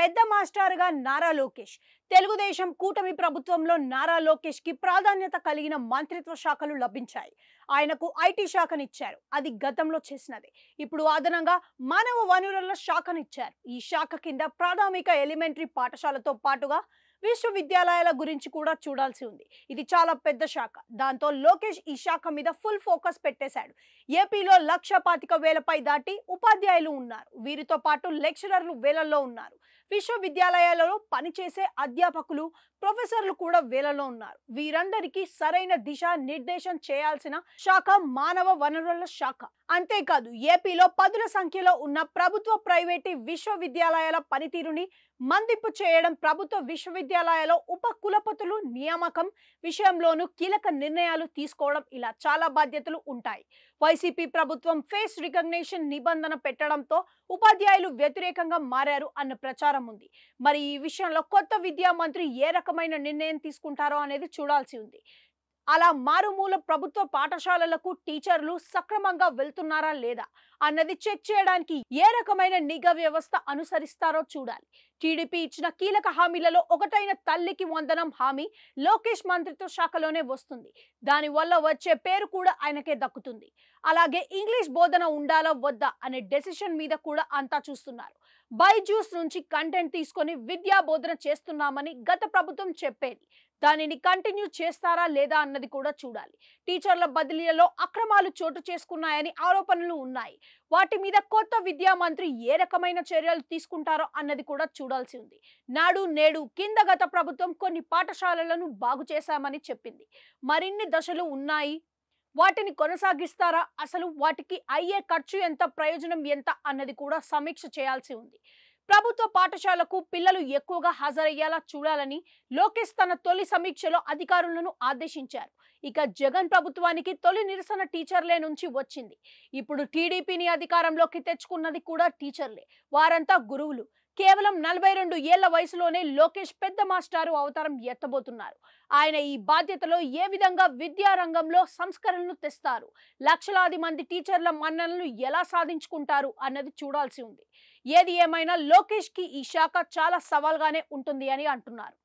పెద్ద మాస్టర్గా నారా లోకేష్. తెలుగుదేశం కూటమి ప్రభుత్వంలో నారా లోకేష్‌కి ప్రాధాన్యత కలిగిన మంత్రిత్వ శాఖలు లభించాయి. ఆయనకు ఐటీ శాఖనిచ్చారు. అది గతంలో చేసినదే. ఇప్పుడు అదనంగా మానవ వనరుల శాఖనిచ్చారు. ఈ శాఖ కింద ప్రాథమిక ఎలిమెంటరీ పాఠశాలతో పాటుగా విశ్వవిద్యాలయాల గురించి కూడా చూడాల్సి ఉంది. ఇది చాలా పెద్ద శాఖ. దాంతో లోకేష్ ఈ శాఖ మీద ఫుల్ ఫోకస్ పెట్టేశాడు. ఏపీలో 1,25,000 దాటి ఉపాధ్యాయులు ఉన్నారు. వీరితో పాటు లెక్చరర్లు వేలల్లో ఉన్నారు. విశ్వవిద్యాలయాలలో పనిచేసే అధ్యాపకులు, ప్రొఫెసర్లు కూడా వేలలో ఉన్నారు. వీరందరికీ సరైన దిశ నిర్దేశం చేయాల్సిన శాఖ మానవ వనరుల శాఖ. అంతేకాదు ఏపీలో పదుల సంఖ్యలో ఉన్న ప్రభుత్వ ప్రైవేటు విశ్వవిద్యాలయాల పనితీరుని మందింపు చేయడం, ప్రభుత్వ విశ్వవిద్యాలయాల ఉప కులపతులు నియామకం విషయంలోనూ కీలక నిర్ణయాలు తీసుకోవడం, ఇలా చాలా బాధ్యతలు ఉంటాయి. వైసీపీ ప్రభుత్వం ఫేస్ రికగ్నిషన్ నిబంధన పెట్టడంతో ఉపాధ్యాయులు వ్యతిరేకంగా మారారు అన్న ప్రచారం ఉంది. మరి ఈ విషయంలో కొత్త విద్యా మంత్రి ఏ రకమైన నిర్ణయం తీసుకుంటారో అనేది చూడాల్సి ఉంది. అలా మారుమూల ప్రభుత్వ పాఠశాలలకు టీచర్లు సక్రమంగా వెళ్తున్నారా లేదా అన్నది చెక్ చేయడానికి ఏ రకమైన నిఘా వ్యవస్థ అనుసరిస్తారో చూడాలి. టీడీపీ ఇచ్చిన కీలక హామీలలో ఒకటైన తల్లికి వందనం హామీ లోకేష్ మంత్రిత్వ శాఖలోనే వస్తుంది. దానివల్ల వచ్చే పేరు కూడా ఆయనకే దక్కుతుంది. అలాగే ఇంగ్లీష్ బోధన ఉండాలా వద్దా అనే డెసిషన్ మీద కూడా అంతా చూస్తున్నారు. బైజూస్ నుంచి కంటెంట్ తీసుకొని విద్యా బోధన చేస్తున్నామని గత ప్రభుత్వం చెప్పేది. దానిని కంటిన్యూ చేస్తారా లేదా అన్నది కూడా చూడాలి. టీచర్ల బదిలీలలో అక్రమాలు చోటు చేసుకున్నాయని ఆరోపణలు ఉన్నాయి. వాటి మీద కొత్త విద్యా మంత్రి ఏ రకమైన చర్యలు తీసుకుంటారో అన్నది కూడా చూడాల్సి ఉంది. నాడు నేడు కింద గత ప్రభుత్వం కొన్ని పాఠశాలలను బాగు చేశామని చెప్పింది. మరిన్ని దశలు ఉన్నాయి. వాటిని కొనసాగిస్తారా? అసలు వాటికి అయ్యే ఖర్చు ఎంత, ప్రయోజనం ఎంత అన్నది కూడా సమీక్ష చేయాల్సి ఉంది. ప్రభుత్వ పాఠశాలకు పిల్లలు ఎక్కువగా హాజరయ్యేలా చూడాలని లోకేష్ తన తొలి సమీక్షలో అధికారులను ఆదేశించారు. ఇక జగన్ ప్రభుత్వానికి తొలి నిరసన టీచర్లే నుంచి వచ్చింది. ఇప్పుడు టీడీపీని అధికారంలోకి తెచ్చుకున్నది కూడా టీచర్లే. వారంతా గురువులు. కేవలం 42 ఏళ్ల వయసులోనే లోకేష్ పెద్ద మాస్టారు అవతారం ఎత్తబోతున్నారు. ఆయన ఈ బాధ్యతలో ఏ విధంగా విద్యా రంగంలో సంస్కరణలు తెస్తారు, లక్షలాది మంది టీచర్ల మన్ననలు ఎలా సాధించుకుంటారు అన్నది చూడాల్సి ఉంది. ఏది ఏమైనా లోకేష్ కి ఈ శాఖ చాలా సవాల్గానే ఉంటుంది అని అంటున్నారు.